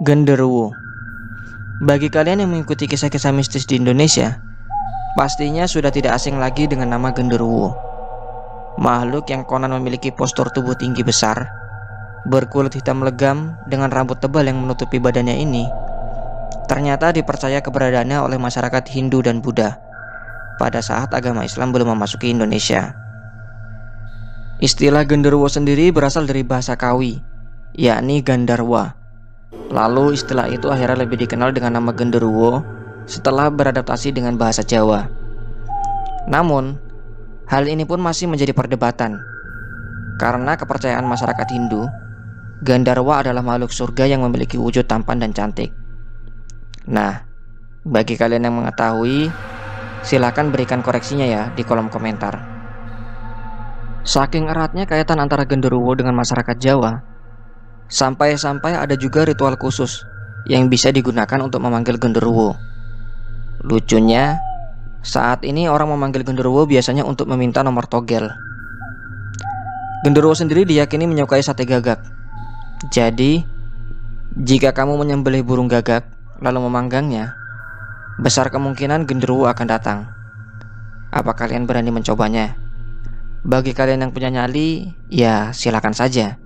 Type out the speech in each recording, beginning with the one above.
Genderuwo. Bagi kalian yang mengikuti kisah-kisah mistis di Indonesia, pastinya sudah tidak asing lagi dengan nama genderuwo. Makhluk yang konon memiliki postur tubuh tinggi besar, berkulit hitam legam dengan rambut tebal yang menutupi badannya ini, ternyata dipercaya keberadaannya oleh masyarakat Hindu dan Buddha pada saat agama Islam belum memasuki Indonesia. Istilah genderuwo sendiri berasal dari bahasa Kawi, yakni Gandarwa. Lalu istilah itu akhirnya lebih dikenal dengan nama genderuwo setelah beradaptasi dengan bahasa Jawa. Namun, hal ini pun masih menjadi perdebatan. Karena kepercayaan masyarakat Hindu, Gandarwa adalah makhluk surga yang memiliki wujud tampan dan cantik. Nah, bagi kalian yang mengetahui, silakan berikan koreksinya ya di kolom komentar. Saking eratnya kaitan antara genderuwo dengan masyarakat Jawa, sampai-sampai ada juga ritual khusus yang bisa digunakan untuk memanggil genderuwo. Lucunya, saat ini orang memanggil genderuwo biasanya untuk meminta nomor togel. Genderuwo sendiri diyakini menyukai sate gagak. Jadi, jika kamu menyembelih burung gagak lalu memanggangnya, besar kemungkinan genderuwo akan datang. Apa kalian berani mencobanya? Bagi kalian yang punya nyali, ya silakan saja.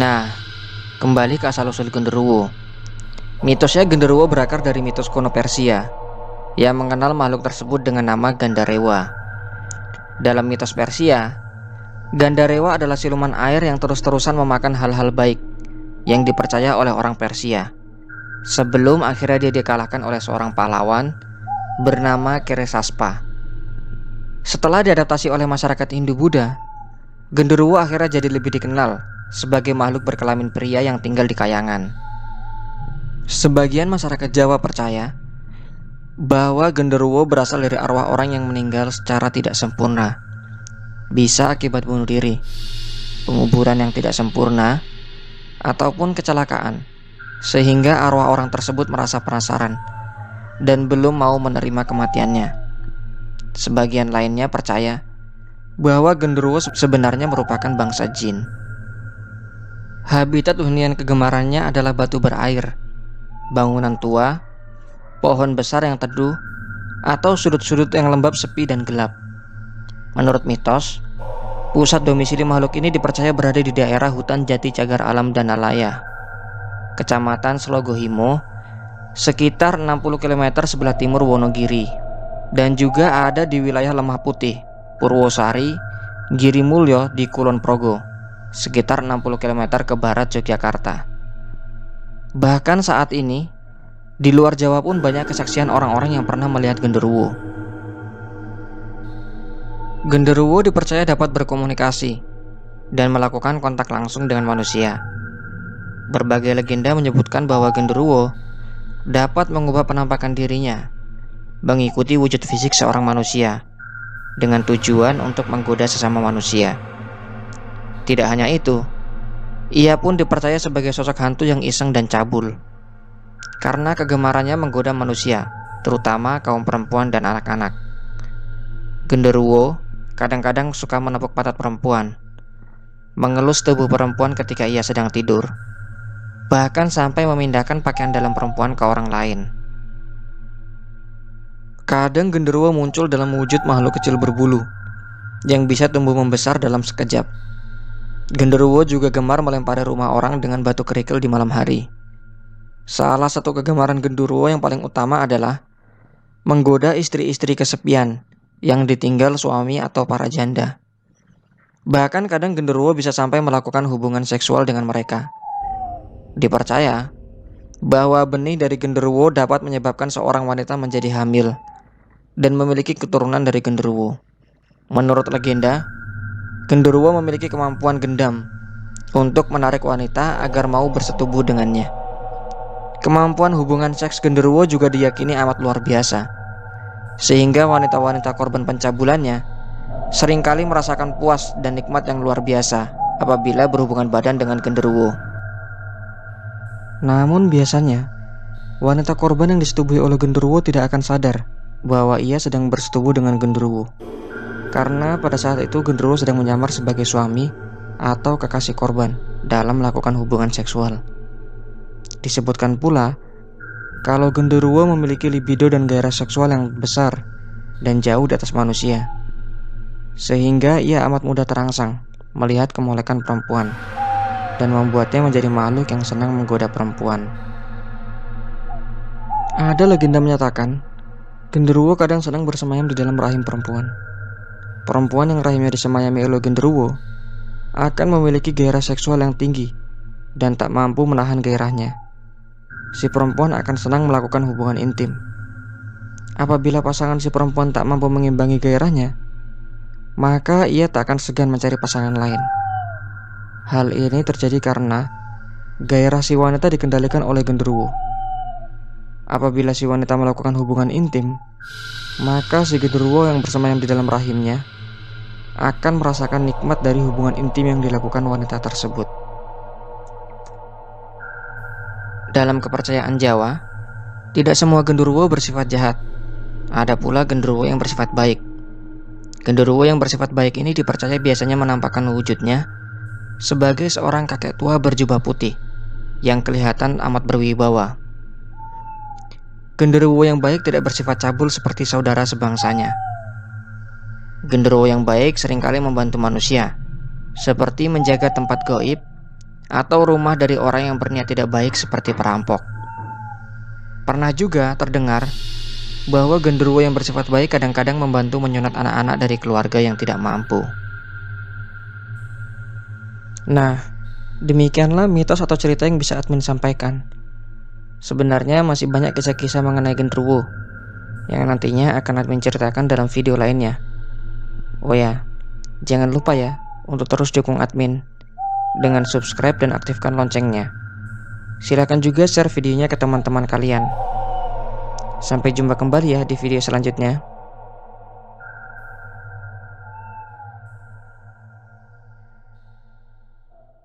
Nah, kembali ke asal-usul genderuwo. Mitosnya genderuwo berakar dari mitos kuno Persia yang mengenal makhluk tersebut dengan nama Gandarewa. Dalam mitos Persia, Gandarewa adalah siluman air yang terus-terusan memakan hal-hal baik yang dipercaya oleh orang Persia, sebelum akhirnya dia dikalahkan oleh seorang pahlawan bernama Keresaspa. Setelah diadaptasi oleh masyarakat Hindu-Buddha, genderuwo akhirnya jadi lebih dikenal sebagai makhluk berkelamin pria yang tinggal di kayangan. Sebagian masyarakat Jawa percaya bahwa genderuwo berasal dari arwah orang yang meninggal secara tidak sempurna, bisa akibat bunuh diri, penguburan yang tidak sempurna, ataupun kecelakaan, sehingga arwah orang tersebut merasa penasaran dan belum mau menerima kematiannya. Sebagian lainnya percaya bahwa genderuwo sebenarnya merupakan bangsa jin. Habitat hunian kegemarannya adalah batu berair, bangunan tua, pohon besar yang teduh, atau sudut-sudut yang lembab, sepi, dan gelap. Menurut mitos, pusat domisili makhluk ini dipercaya berada di daerah hutan Jati Cagar Alam Danalaya, Kecamatan Slogohimo, sekitar 60 km sebelah timur Wonogiri, dan juga ada di wilayah Lemah Putih, Purwosari, Girimulyo di Kulon Progo, sekitar 60 km ke barat Yogyakarta. Bahkan saat ini, di luar Jawa pun banyak kesaksian orang-orang yang pernah melihat genderuwo. Genderuwo dipercaya dapat berkomunikasi dan melakukan kontak langsung dengan manusia. Berbagai legenda menyebutkan bahwa genderuwo dapat mengubah penampakan dirinya mengikuti wujud fisik seorang manusia dengan tujuan untuk menggoda sesama manusia. Tidak hanya itu, ia pun dipercaya sebagai sosok hantu yang iseng dan cabul karena kegemarannya menggoda manusia, terutama kaum perempuan dan anak-anak. Genderuwo kadang-kadang suka menepuk pantat perempuan, mengelus tubuh perempuan ketika ia sedang tidur, bahkan sampai memindahkan pakaian dalam perempuan ke orang lain. Kadang genderuwo muncul dalam wujud makhluk kecil berbulu yang bisa tumbuh membesar dalam sekejap. Genderuwo juga gemar melempari rumah orang dengan batu kerikil di malam hari. Salah satu kegemaran genderuwo yang paling utama adalah menggoda istri-istri kesepian yang ditinggal suami atau para janda. Bahkan kadang genderuwo bisa sampai melakukan hubungan seksual dengan mereka. Dipercaya bahwa benih dari genderuwo dapat menyebabkan seorang wanita menjadi hamil dan memiliki keturunan dari genderuwo. Menurut legenda, genderuwo memiliki kemampuan gendam untuk menarik wanita agar mau bersetubuh dengannya. Kemampuan hubungan seks genderuwo juga diyakini amat luar biasa, sehingga wanita-wanita korban pencabulannya seringkali merasakan puas dan nikmat yang luar biasa apabila berhubungan badan dengan genderuwo. Namun biasanya, wanita korban yang disetubuhi oleh genderuwo tidak akan sadar bahwa ia sedang bersetubuh dengan genderuwo, karena pada saat itu genderuwo sedang menyamar sebagai suami atau kekasih korban dalam melakukan hubungan seksual. Disebutkan pula kalau genderuwo memiliki libido dan gairah seksual yang besar dan jauh di atas manusia, sehingga ia amat mudah terangsang melihat kemolekan perempuan dan membuatnya menjadi makhluk yang senang menggoda perempuan. Ada legenda menyatakan genderuwo kadang sedang bersemayam di dalam rahim perempuan. Perempuan yang rahimnya disemayami oleh genderuwo akan memiliki gairah seksual yang tinggi dan tak mampu menahan gairahnya. Si perempuan akan senang melakukan hubungan intim. Apabila pasangan si perempuan tak mampu mengimbangi gairahnya, maka ia tak akan segan mencari pasangan lain. Hal ini terjadi karena gairah si wanita dikendalikan oleh genderuwo. Apabila si wanita melakukan hubungan intim, maka si genderuwo yang bersemayam di dalam rahimnya akan merasakan nikmat dari hubungan intim yang dilakukan wanita tersebut. Dalam kepercayaan Jawa, tidak semua genderuwo bersifat jahat. Ada pula genderuwo yang bersifat baik. Genderuwo yang bersifat baik ini dipercaya biasanya menampakkan wujudnya sebagai seorang kakek tua berjubah putih yang kelihatan amat berwibawa. Genderuwo yang baik tidak bersifat cabul seperti saudara sebangsanya. Genderuwo yang baik seringkali membantu manusia, seperti menjaga tempat gaib atau rumah dari orang yang berniat tidak baik seperti perampok. Pernah juga terdengar bahwa genderuwo yang bersifat baik kadang-kadang membantu menyunat anak-anak dari keluarga yang tidak mampu. Nah, demikianlah mitos atau cerita yang bisa admin sampaikan. Sebenarnya masih banyak kisah-kisah mengenai genderuwo yang nantinya akan admin ceritakan dalam video lainnya. Oh ya, jangan lupa ya untuk terus dukung admin dengan subscribe dan aktifkan loncengnya. Silakan juga share videonya ke teman-teman kalian. Sampai jumpa kembali ya di video selanjutnya.